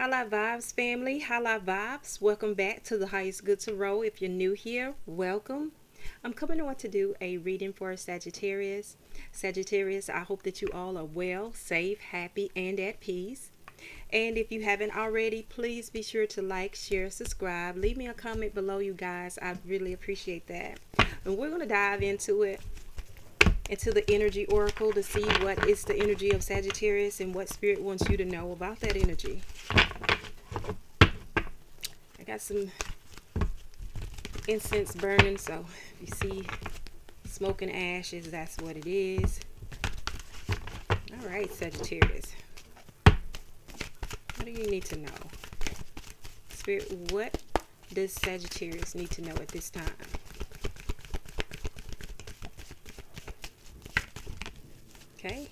Highlight Vibes family, Highlight Vibes. Welcome back to the Highest Good to Roll. If you're new here, welcome. I'm coming on to do a reading for Sagittarius. Sagittarius, I hope that you all are well, safe, happy, and at peace. And if you haven't already, please be sure to like, share, subscribe. Leave me a comment below, you guys. I really appreciate that. And we're going to dive into the energy oracle to see what is the energy of Sagittarius and what spirit wants you to know about that energy. I got some incense burning, so if you see smoke and ashes, that's what it is. All right, Sagittarius. What do you need to know? Spirit, what does Sagittarius need to know at this time? Okay.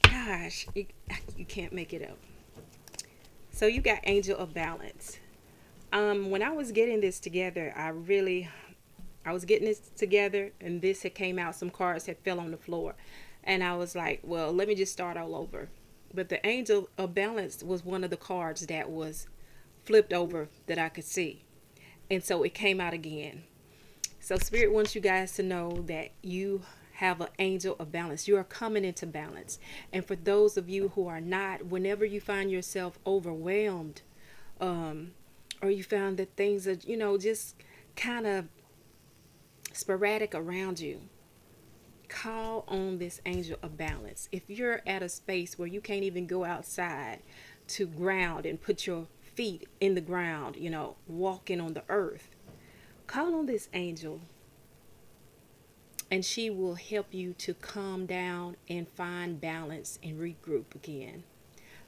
Gosh, you can't make it up. So you got Angel of Balance. When I was getting this together, I was getting this together, and this had came out. Some cards had fell on the floor, and I was like, well, let me just start all over. But the Angel of Balance was one of the cards that was flipped over that I could see, and so it came out again. So Spirit wants you guys to know that you have an angel of balance. You are coming into balance. And for those of you who are not, whenever you find yourself overwhelmed, or you found that things are, just kind of sporadic around you, call on this angel of balance. If you're at a space where you can't even go outside to ground and put your feet in the ground, walking on the earth, call on this angel, and she will help you to calm down and find balance and regroup again.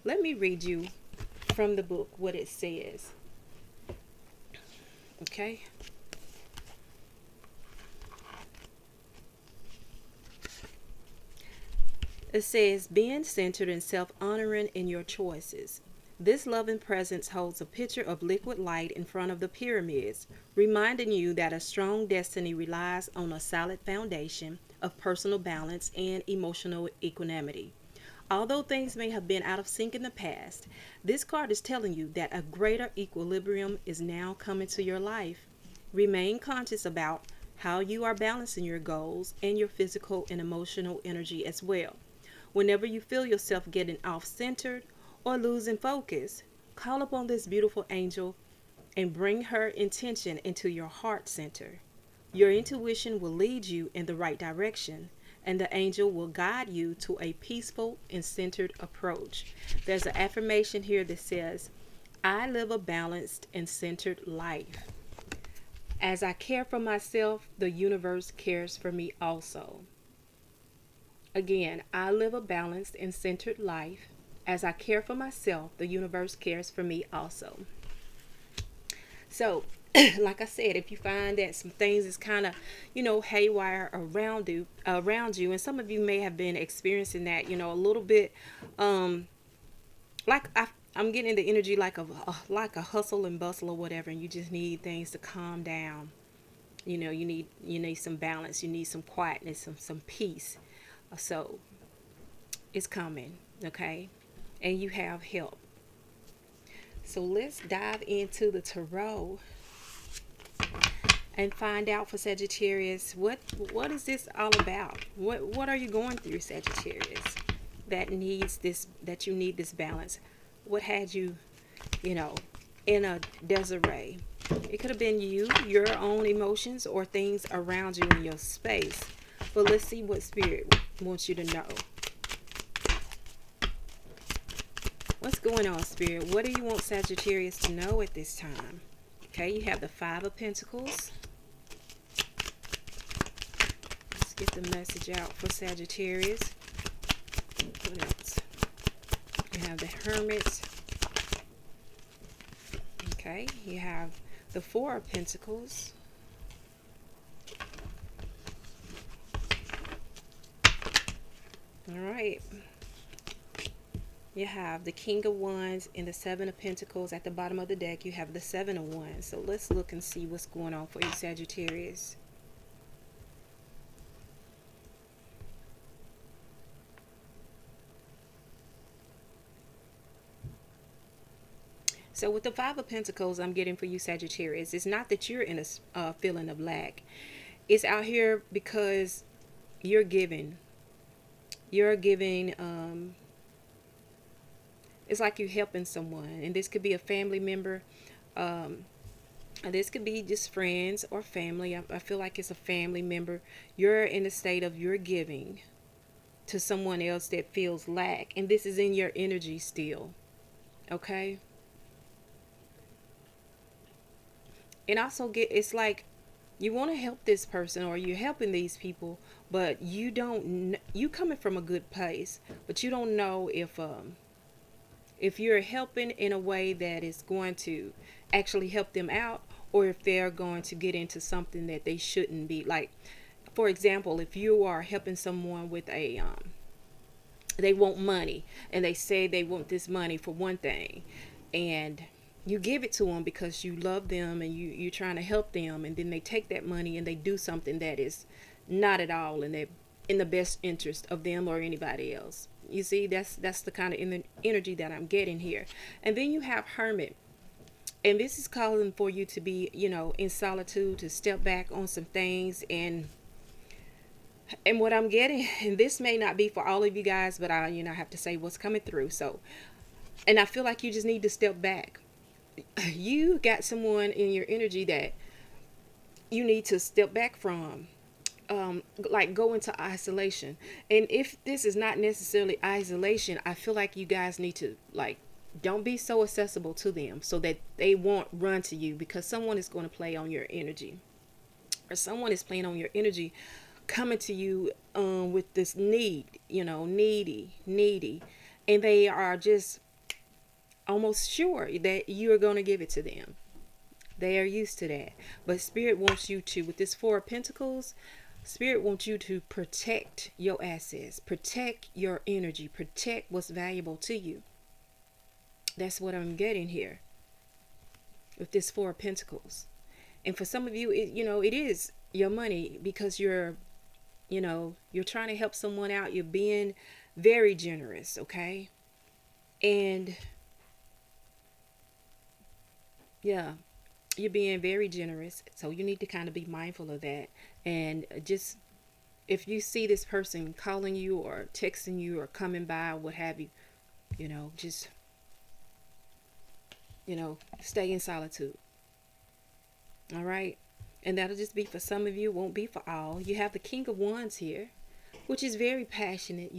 Let me read you from the book what it says. Okay? It says, being centered and self-honoring in your choices. This loving presence holds a pitcher of liquid light in front of the pyramids, reminding you that a strong destiny relies on a solid foundation of personal balance and emotional equanimity. Although things may have been out of sync in the past, this card is telling you that a greater equilibrium is now coming to your life. Remain conscious about how you are balancing your goals and your physical and emotional energy as well. Whenever you feel yourself getting off-centered or losing focus, call upon this beautiful angel and bring her intention into your heart center. Your intuition will lead you in the right direction, and the angel will guide you to a peaceful and centered approach. There's an affirmation here that says, I live a balanced and centered life. As I care for myself, the universe cares for me also. Again, I live a balanced and centered life. As I care for myself, the universe cares for me also. So, like I said, if you find that some things is kind of, haywire around you, and some of you may have been experiencing that, a little bit, like I'm getting the energy like a hustle and bustle or whatever, and you just need things to calm down. You need some balance, you need some quietness, some peace. So, it's coming, okay? And you have help. So let's dive into the tarot and find out for Sagittarius, what is this all about? What are you going through, Sagittarius, that you need this balance? What had you, in a disarray? It could have been your own emotions, or things around you in your space. But let's see what Spirit wants you to know. What's going on, Spirit? What do you want Sagittarius to know at this time? Okay, you have the Five of Pentacles. Let's get the message out for Sagittarius. What else? You have the Hermit. Okay, you have the Four of Pentacles. All right. You have the King of Wands and the Seven of Pentacles. At the bottom of the deck, you have the Seven of Wands. So let's look and see what's going on for you, Sagittarius. So with the Five of Pentacles I'm getting for you, Sagittarius, it's not that you're in a feeling of lack. It's out here because you're giving. You're giving. It's like you're helping someone, and this could be a family member. Um, and this could be just friends or family. I feel like it's a family member. You're in a state of you're giving to someone else that feels lack, and this is in your energy still. Okay. And also get, it's like you want to help this person or you're helping these people, but you don't you coming from a good place, but you don't know if you're helping in a way that is going to actually help them out, or if they're going to get into something that they shouldn't be. Like, for example, if you are helping someone with a they want money, and they say they want this money for one thing, and you give it to them because you love them and you're trying to help them, and then they take that money and they do something that is not at all in the best interest of them or anybody else. You see, that's the kind of energy that I'm getting here. And then you have Hermit, and this is calling for you to be, in solitude, to step back on some things. And what I'm getting, and this may not be for all of you guys, but I have to say what's coming through. So, and I feel like you just need to step back. You got someone in your energy that you need to step back from, like go into isolation. And if this is not necessarily isolation, I feel like you guys need to, like, don't be so accessible to them so that they won't run to you, because someone is going to play on your energy, or someone is playing on your energy, coming to you with this need, needy, and they are just almost sure that you are going to give it to them. They are used to that. But Spirit wants you to, with this Four of Pentacles, Spirit wants you to protect your assets, protect your energy, protect what's valuable to you. That's what I'm getting here with this Four of Pentacles. And for some of you, it is your money, because you're trying to help someone out. You're being very generous, okay? And yeah, you're being very generous. So you need to kind of be mindful of that. And just, if you see this person calling you or texting you or coming by or what have you, just, stay in solitude. All right. And that'll just be for some of you, won't be for all. You have the King of Wands here, which is very passionate,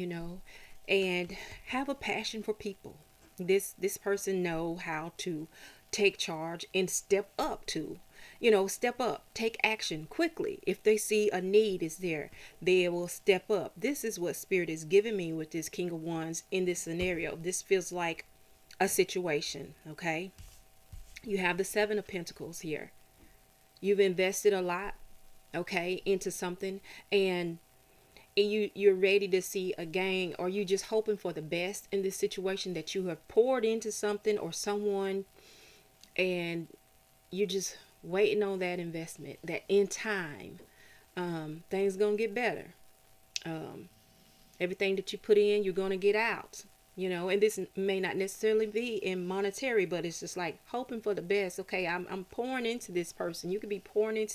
and have a passion for people. This person know how to take charge and step up to, step up, take action quickly. If they see a need is there, they will step up. This is what Spirit is giving me with this King of Wands in this scenario. This feels like a situation, okay? You have the Seven of Pentacles here. You've invested a lot, okay, into something, and you're ready to see a gain, or you just hoping for the best in this situation, that you have poured into something or someone, and you're just waiting on that investment, that in time, things gonna get better. Everything that you put in, you're gonna get out. And this may not necessarily be in monetary, but it's just like hoping for the best. Okay, I'm pouring into this person. You could be pouring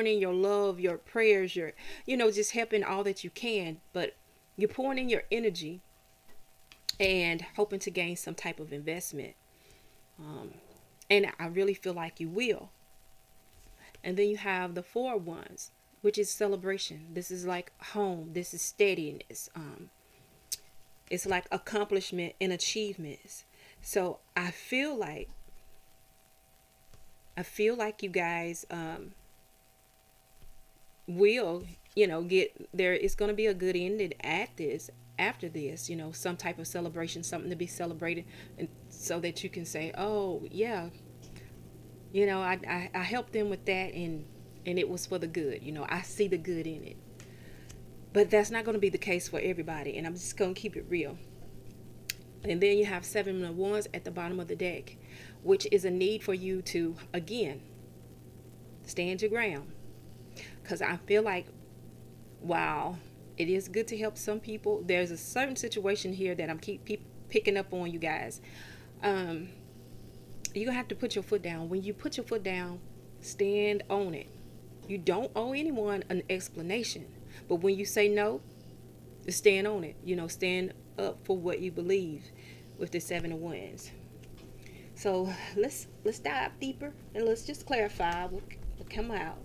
in your love, your prayers, your, just helping all that you can, but you're pouring in your energy and hoping to gain some type of investment. And I really feel like you will. And then you have the Four of Wands, which is celebration. This is like home. This is steadiness. It's like accomplishment and achievements. So I feel like you guys will, get there. It's going to be a good ending after this, some type of celebration, something to be celebrated, and so that you can say, oh yeah, I helped them with that, and it was for the good. I see the good in it. But that's not going to be the case for everybody, and I'm just going to keep it real. And then you have Seven of Wands at the bottom of the deck, which is a need for you to, again, stand your ground. Because I feel like, wow, it is good to help some people. There's a certain situation here that I'm picking up on, you guys. You're going to have to put your foot down. When you put your foot down, stand on it. You don't owe anyone an explanation. But when you say no, stand on it. Stand up for what you believe with the Seven of Wands. So let's dive deeper and let's just clarify what come out.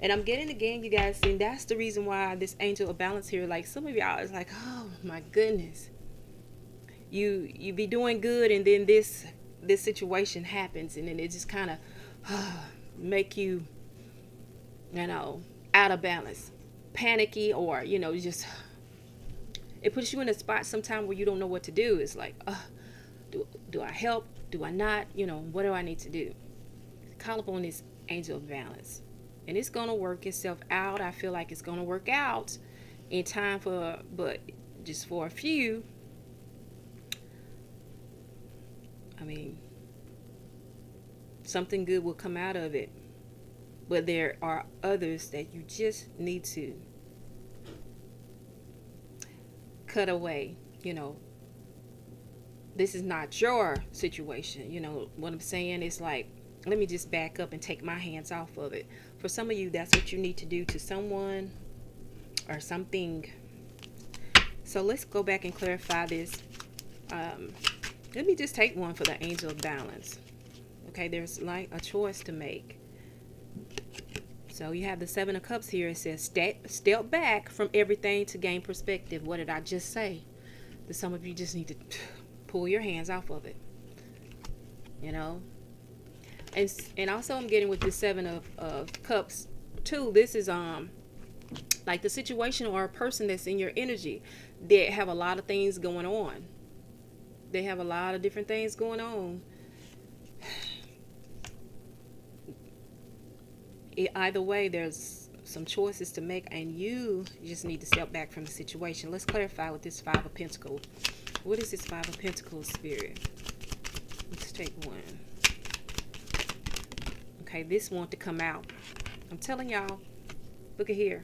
And I'm getting again, you guys, and that's the reason why this angel of balance here, like some of y'all is like, oh my goodness, you be doing good, and then this situation happens, and then it just kind of make you, out of balance, panicky, or just it puts you in a spot sometime where you don't know what to do. It's like, do I help? Do I not? What do I need to do? Call upon this angel of balance, and it's gonna work itself out. I feel like it's gonna work out in time but just for a few. I mean, something good will come out of it, but there are others that you just need to cut away. This is not your situation. What I'm saying is, like, let me just back up and take my hands off of it. For some of you, that's what you need to do to someone or something. So let's go back and clarify this. Let me just take one for the angel of balance. Okay, there's like a choice to make. So you have the Seven of Cups here. It says step back from everything to gain perspective. What did I just say? That some of you just need to pull your hands off of it. And also I'm getting with the Seven of Cups too. This is like the situation or a person that's in your energy that have a lot of things going on. They have a lot of different things going on. Either way, there's some choices to make, and you just need to step back from the situation. Let's clarify with this Five of Pentacles. What is this Five of Pentacles, Spirit? Let's take one. Okay, this want to come out. I'm telling y'all, look at here.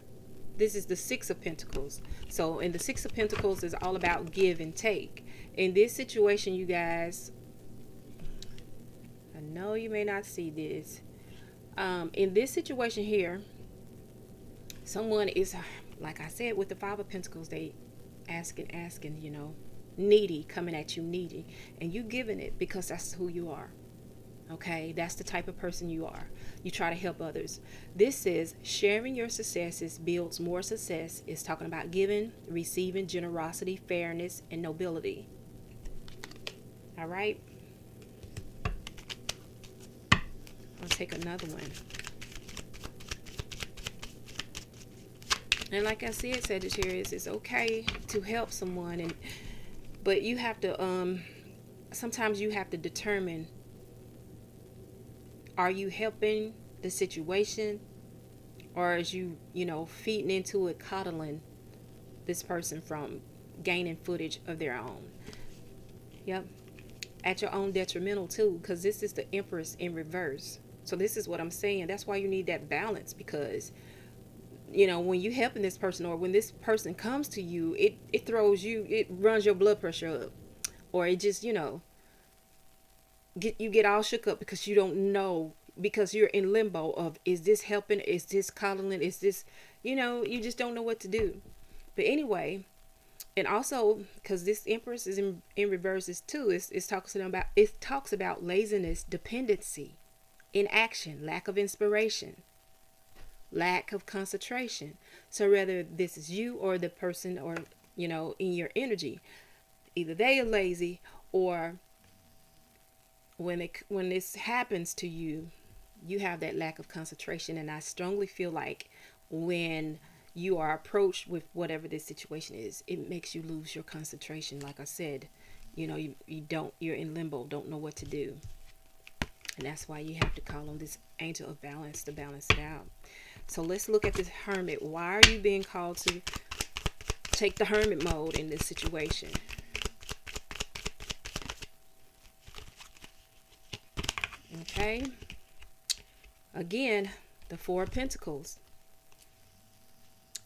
This is the Six of Pentacles. So in the Six of Pentacles is all about give and take. In this situation, you guys, I know you may not see this. In this situation here, someone is, like I said, with the Five of Pentacles, they asking, needy, coming at you needy, and you giving it because that's who you are. Okay, that's the type of person you are. You try to help others. This says sharing your successes builds more success. It's talking about giving, receiving, generosity, fairness, and nobility. All right. I'll take another one. And like I said, Sagittarius, it's okay to help someone, but you have to sometimes you have to determine, are you helping the situation, or is you feeding into it, coddling this person from gaining footage of their own? Yep. At your own detrimental too, because this is the Empress in reverse. So this is what I'm saying. That's why you need that balance, because when you helping this person, or when this person comes to you, it throws you, it runs your blood pressure up, or it just you get all shook up because you don't know, because you're in limbo of, is this helping, is this coddling, is this you just don't know what to do. But anyway, and also because this Empress is in reverse too, it talks about laziness, dependency, inaction, lack of inspiration, lack of concentration. So whether this is you or the person, or in your energy, either they are lazy, or when this happens to you, you have that lack of concentration. And I strongly feel like when you are approached with whatever this situation is, it makes you lose your concentration. Like I said, you're in limbo, don't know what to do. And that's why you have to call on this angel of balance to balance it out. So let's look at this Hermit. Why are you being called to take the Hermit mode in this situation? Okay. Again, the Four of Pentacles.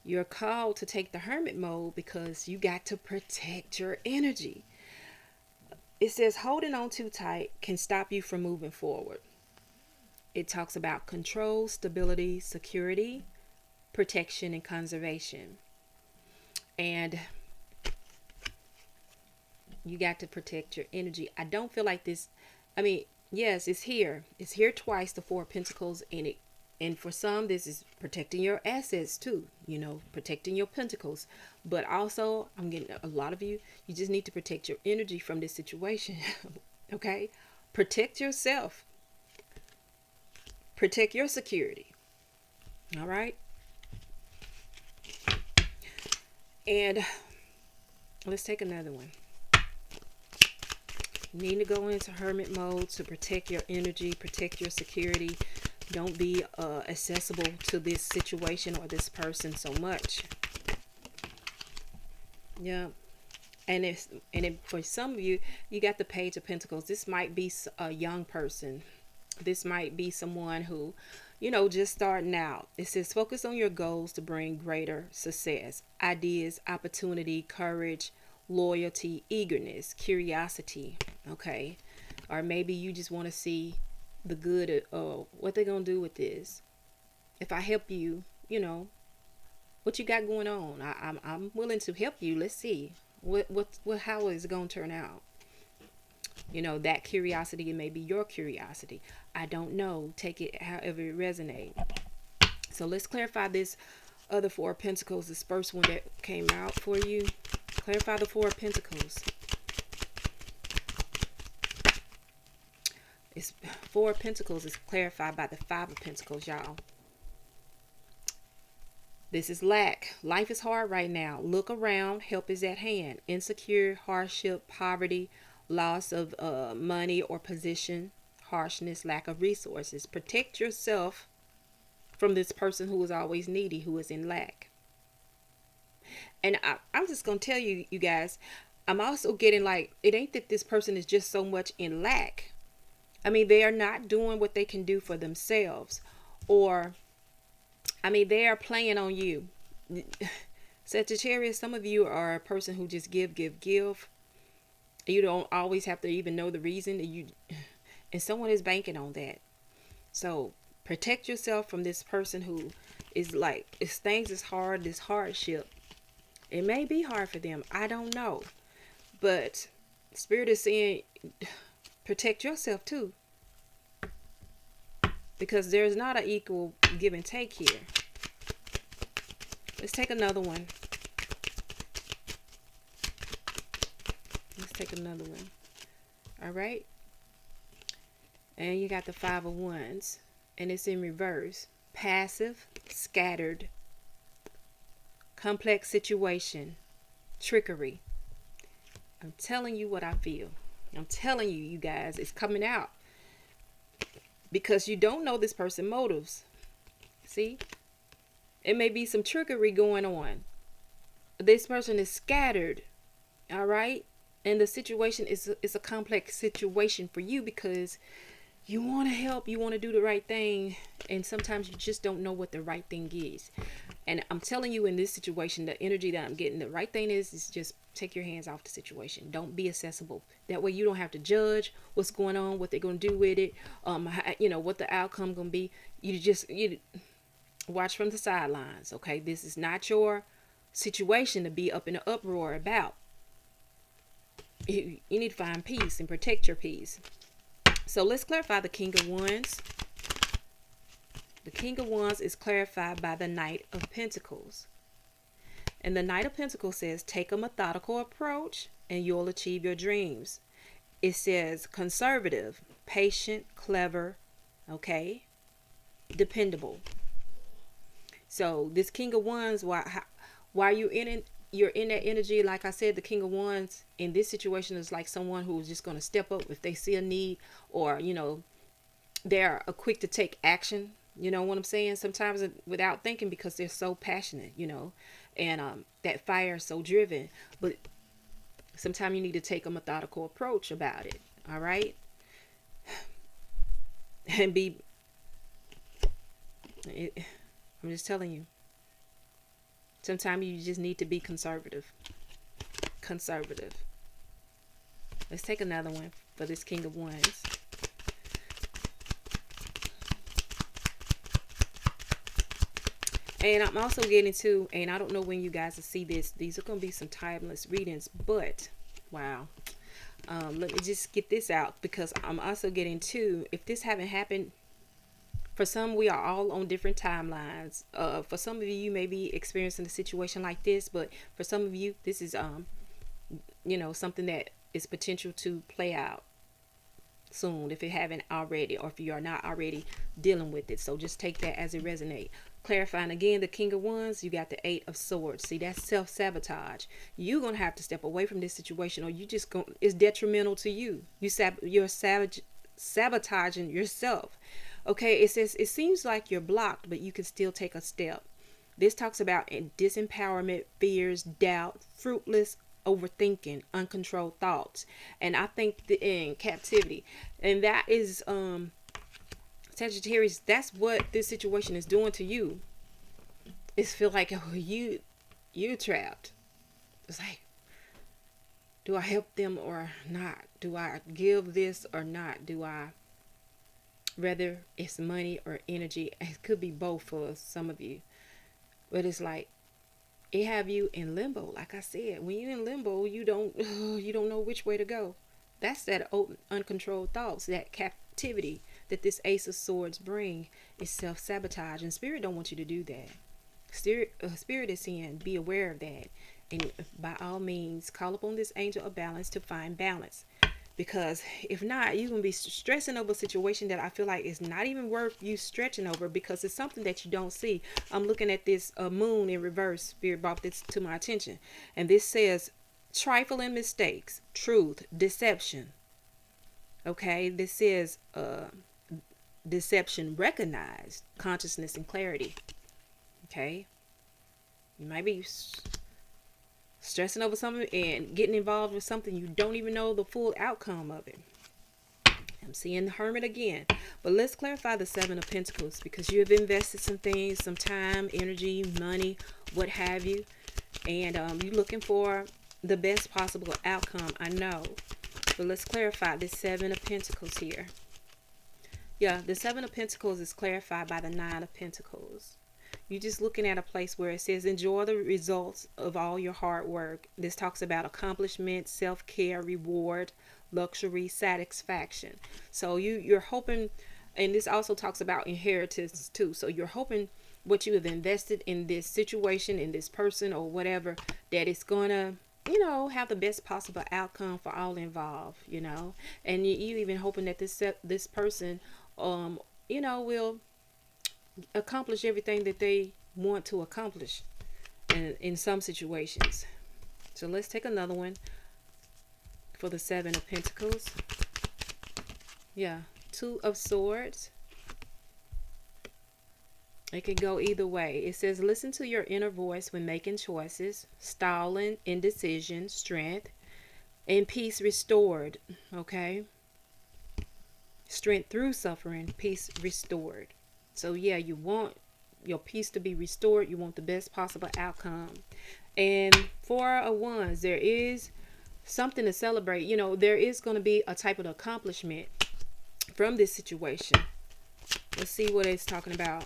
You're called to take the Hermit mode because you got to protect your energy. It says holding on too tight can stop you from moving forward. It talks about control, stability, security, protection, and conservation. And you got to protect your energy. I don't feel like this. I mean, yes, it's here. It's here twice, the Four of Pentacles, and for some, this is protecting your assets too. You know, protecting your pentacles. But also, I'm getting a lot of you. You just need to protect your energy from this situation. Okay, protect yourself. Protect your security. All right. And let's take another one. You need to go into hermit mode to protect your energy, protect your security. Don't be accessible to this situation or this person so much. Yeah. And for some of you, you got the Page of Pentacles. This might be a young person. This might be someone who, you know, just starting out. It says focus on your goals to bring greater success. Ideas, opportunity, courage, loyalty, eagerness, curiosity. Okay. Or maybe you just want to see the good of what they're going to do with this. If I help you, you know, what you got going on. I'm willing to help you. Let's see. How is it going to turn out? You know, that curiosity, it may be your curiosity. I don't know. Take it however it resonates. So let's clarify this other Four of Pentacles. This first one that came out for you. Clarify the Four of Pentacles. It's Four of Pentacles is clarified by the Five of Pentacles, y'all. This is lack. Life is hard right now. Look around. Help is at hand. Insecure, hardship, poverty, loss of money or position, harshness, lack of resources. Protect yourself from this person who is always needy, who is in lack. And I'm just going to tell you, you guys, I'm also getting like, it ain't that this person is just so much in lack. I mean, they are not doing what they can do for themselves. Or, I mean, they are playing on you. Sagittarius, some of you are a person who just give. You don't always have to even know the reason. And someone is banking on that. So protect yourself from this person who is like, things is hard, this hardship. It may be hard for them. I don't know. But Spirit is saying, protect yourself too. Because there's not an equal give and take here. Let's take another one. Let's take another one. All right. And you got the Five of Wands. And it's in reverse. Passive, scattered, complex situation, trickery. I'm telling you what I feel. I'm telling you, you guys, it's coming out. Because you don't know this person's motives. See? It may be some trickery going on. This person is scattered. All right? And the situation is a complex situation for you because you want to help. You want to do the right thing. And sometimes you just don't know what the right thing is. And I'm telling you, in this situation, the energy that I'm getting, the right thing is just take your hands off the situation. Don't be accessible. That way you don't have to judge what's going on, what they're going to do with it, you know, what the outcome going to be. You watch from the sidelines, okay? This is not your situation to be up in an uproar about. You need to find peace and protect your peace. So let's clarify the King of Wands. The King of Wands is clarified by the Knight of Pentacles. And the Knight of Pentacles says, take a methodical approach and you'll achieve your dreams. It says conservative, patient, clever, okay, dependable. So this King of Wands, while you're in that energy, like I said, the King of Wands in this situation is like someone who's just going to step up if they see a need, or, you know, they're quick to take action. You know what I'm saying? Sometimes without thinking, because they're so passionate, you know, and that fire is so driven. But sometimes you need to take a methodical approach about it. All right. And I'm just telling you. Sometimes you just need to be conservative. Conservative. Let's take another one for this King of Wands. And I'm also getting to, and I don't know when you guys will see this. These are going to be some timeless readings, but wow. Let me just get this out, because I'm also getting to, if this haven't happened, for some, we are all on different timelines. For some of you, you may be experiencing a situation like this, but for some of you, this is, something that is potential to play out soon, if it haven't already, or if you are not already dealing with it. So just take that as it resonates. Clarifying again, the King of Wands, you got the Eight of Swords. See, that's self-sabotage. You're gonna have to step away from this situation, or you just go, it's detrimental to you. You're sabotaging yourself. Okay, it says it seems like you're blocked, but you can still take a step. This talks about disempowerment, fears, doubt, fruitless overthinking, uncontrolled thoughts, and I think in captivity, and that is Sagittarius. That's what this situation is doing to you. It's feel like, oh, you're trapped. It's like, do I help them or not? Do I give this or not? Do I, whether it's money or energy? It could be both for some of you, but it's like it have you in limbo. Like I said, when you're in limbo, you don't know which way to go. That's that uncontrolled thoughts, that captivity that this Ace of Swords bring is self-sabotage, and Spirit don't want you to do that. Spirit is saying, be aware of that, and by all means, call upon this angel of balance to find balance. Because if not, you're going to be stressing over a situation that I feel like is not even worth you stretching over, because it's something that you don't see. I'm looking at this moon in reverse. Spirit brought this to my attention. And this says trifling mistakes, truth, deception. Okay, this says deception recognized, consciousness and clarity. Okay, you might be stressing over something and getting involved with something you don't even know the full outcome of it. I'm seeing the Hermit again. But let's clarify the Seven of Pentacles, because you have invested some things, some time, energy, money, what have you. And you're looking for the best possible outcome, I know. But let's clarify this Seven of Pentacles here. Yeah, the Seven of Pentacles is clarified by the Nine of Pentacles. You're just looking at a place where it says enjoy the results of all your hard work. This talks about accomplishment, self-care, reward, luxury, satisfaction. So you're hoping, and this also talks about inheritance too. So you're hoping what you have invested in this situation, in this person or whatever, that it's gonna, have the best possible outcome for all involved, and you even hoping that this person will accomplish everything that they want to accomplish in some situations. So let's take another one for the Seven of Pentacles. Yeah, Two of Swords. It can go either way. It says listen to your inner voice when making choices, stalling, indecision, strength, and peace restored. Okay, strength through suffering, peace restored. So yeah, you want your peace to be restored. You want the best possible outcome. And Four of Wands, there is something to celebrate. There is going to be a type of accomplishment from this situation. Let's see what it's talking about.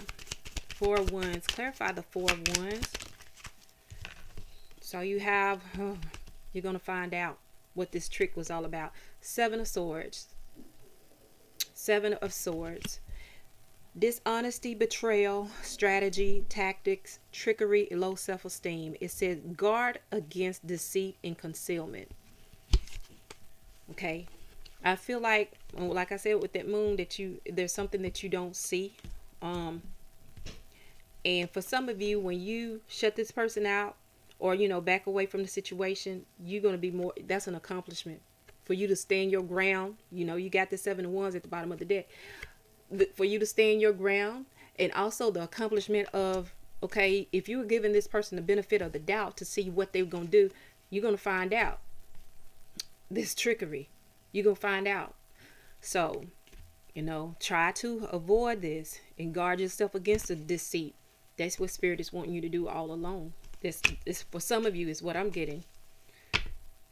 Four of Wands. Clarify the Four of Wands. So you have, you're going to find out what this trick was all about. Seven of Swords. Seven of Swords. Dishonesty, betrayal, strategy, tactics, trickery, low self-esteem. It says guard against deceit and concealment. Okay, I feel like I said with that moon, that there's something that you don't see. And for some of you, when you shut this person out, or back away from the situation, you're going to be more, that's an accomplishment for you to stand your ground. You got the Seven of Wands at the bottom of the deck. For you to stand your ground, and also the accomplishment of, okay, if you were giving this person the benefit of the doubt to see what they were going to do, you're going to find out this trickery. You're going to find out. So, try to avoid this and guard yourself against the deceit. That's what Spirit is wanting you to do all along. This for some of you is what I'm getting,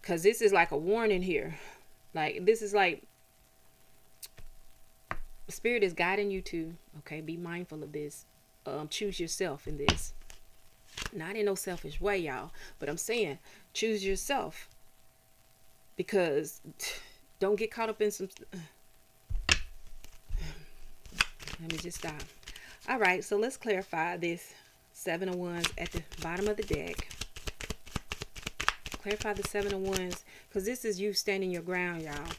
because this is like a warning here. Like, this is like Spirit is guiding you to, okay, be mindful of this. Choose yourself in this. Not in no selfish way, y'all, but I'm saying choose yourself, because don't get caught up in some. Let me just stop. All right, so let's clarify this Seven of Wands at the bottom of the deck. Clarify the Seven of Wands, because this is you standing your ground, y'all.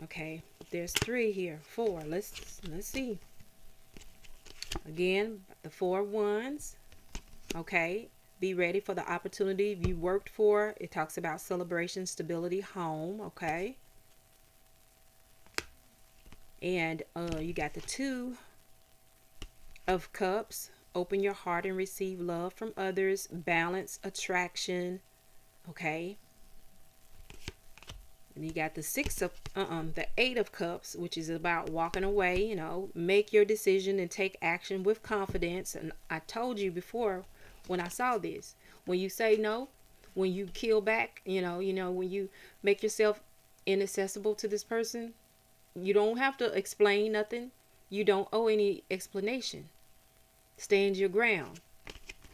Okay, there's three here, four. Let's see. Again, the Four of Wands. Okay, be ready for the opportunity you worked for. It talks about celebration, stability, home. Okay, and you got the Two of Cups. Open your heart and receive love from others. Balance, attraction. Okay, and you got the the Eight of Cups, which is about walking away. You know, make your decision and take action with confidence. And I told you before, when I saw this, when you say no, when you kill back, when you make yourself inaccessible to this person, you don't have to explain nothing. You don't owe any explanation. Stand your ground.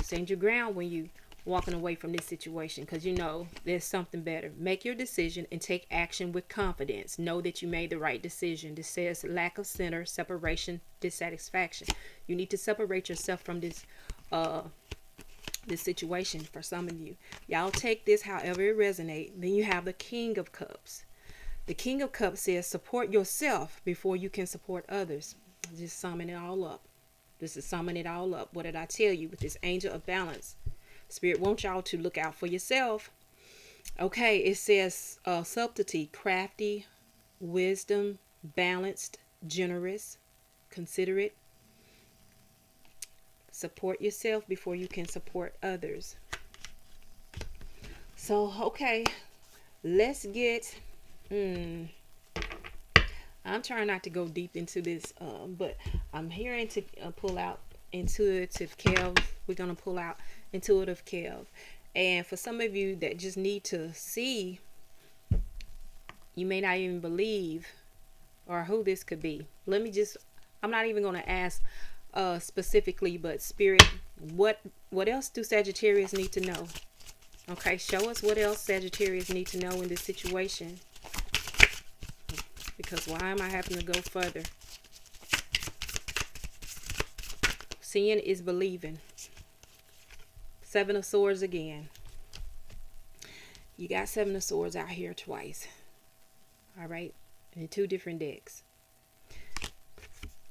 Stand your ground when you walking away from this situation, because you know there's something better. Make your decision and take action with confidence. Know that you made the right decision. This says lack of center, separation, dissatisfaction. You need to separate yourself from this situation. For some of you, y'all take this however it resonates. Then you have the King of Cups. The King of Cups says support yourself before you can support others. Just summing it all up. This is summing it all up. What did I tell you with this Angel of Balance? Spirit wants y'all to look out for yourself. Okay, it says subtlety, crafty, wisdom, balanced, generous, considerate. Support yourself before you can support others. So, okay, let's get... I'm trying not to go deep into this, but I'm hearing to pull out intuitive Kev. We're going to pull out intuitive Kev. And for some of you that just need to see, you may not even believe or who this could be. I'm not even going to ask specifically, but Spirit, what else do Sagittarius need to know? Okay, show us what else Sagittarius need to know in this situation. Because why am I having to go further? Seeing is believing. Seven of Swords again. You got Seven of Swords out here twice. All right. In two different decks.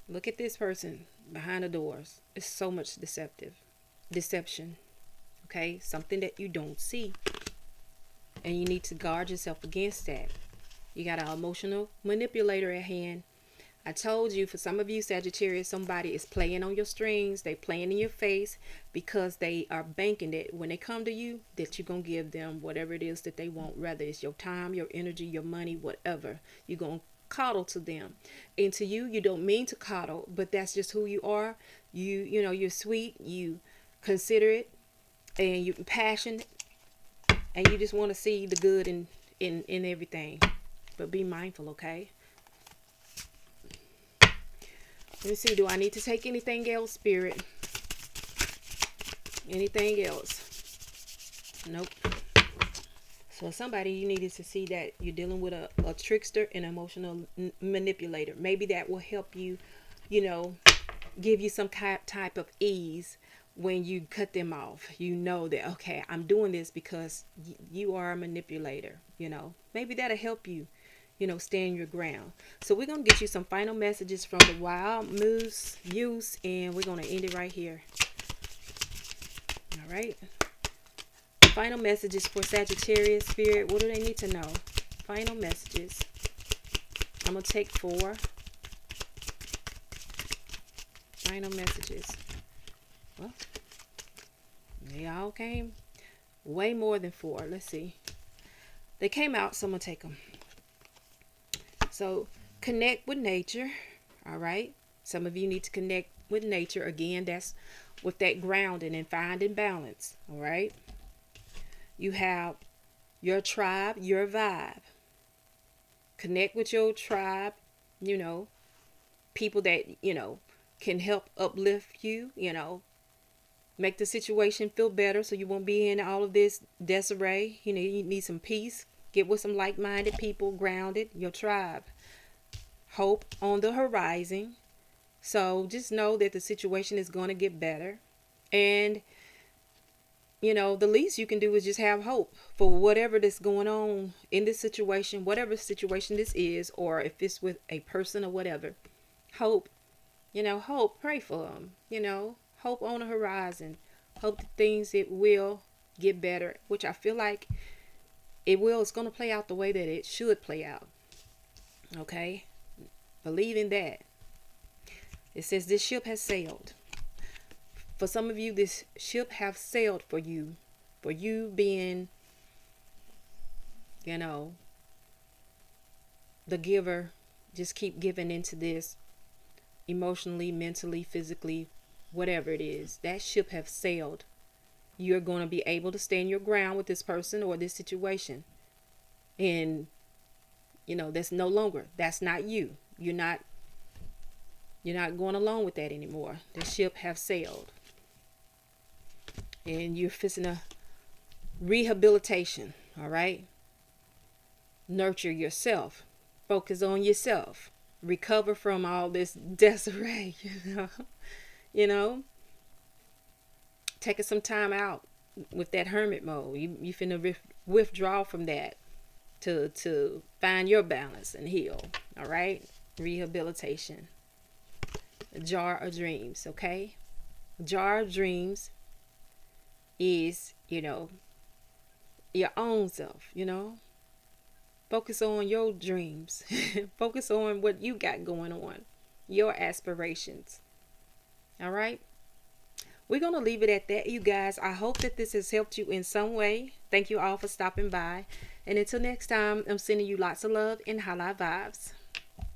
Look at this person behind the doors. It's so much deception. Okay. Something that you don't see. And you need to guard yourself against that. You got an emotional manipulator at hand. I told you, for some of you Sagittarius, somebody is playing on your strings. They playing in your face because they are banking that when they come to you, that you're going to give them whatever it is that they want. Whether it's your time, your energy, your money, whatever. You're going to coddle to them. And to you, you don't mean to coddle, but that's just who you are. You're sweet, you considerate, and you're passionate, and you just want to see the good in everything. But be mindful, okay? Let me see. Do I need to take anything else, Spirit? Anything else? Nope. So somebody, you needed to see that you're dealing with a trickster and emotional manipulator. Maybe that will help you, give you some type of ease when you cut them off. You know that, okay, I'm doing this because you are a manipulator. Maybe that'll help you. Stand your ground. So we're going to get you some final messages from the Wild Moose Use, and we're going to end it right here. All right. Final messages for Sagittarius, Spirit. What do they need to know? Final messages. I'm going to take 4. Final messages. Well, they all came way more than 4. Let's see. They came out, so I'm going to take them. So connect with nature. All right. Some of you need to connect with nature. Again, that's with that grounding and finding balance. All right. You have your tribe, your vibe. Connect with your tribe, people that, can help uplift you, make the situation feel better so you won't be in all of this disarray. You need some peace. Get with some like-minded people, grounded, your tribe. Hope on the horizon. So just know that the situation is going to get better. And, the least you can do is just have hope for whatever that's going on in this situation, whatever situation this is, or if it's with a person or whatever. Hope, hope, pray for them, hope on the horizon. Hope that things, it will get better, which I feel like it will. It's going to play out the way that it should play out. Okay? Believe in that. It says this ship has sailed. For some of you, this ship have sailed for you. For you being, the giver. Just keep giving into this emotionally, mentally, physically, whatever it is. That ship have sailed. You're going to be able to stand your ground with this person or this situation. And, that's no longer, that's not you. You're not going along with that anymore. The ship have sailed. And you're facing a rehabilitation, all right? Nurture yourself. Focus on yourself. Recover from all this disarray, Taking some time out with that hermit mode. You finna withdraw from that to find your balance and heal, all right? Rehabilitation. A jar of dreams, okay? A jar of dreams is, your own self, Focus on your dreams. Focus on what you got going on. Your aspirations. All right? We're going to leave it at that, you guys. I hope that this has helped you in some way. Thank you all for stopping by. And until next time, I'm sending you lots of love and high vibes.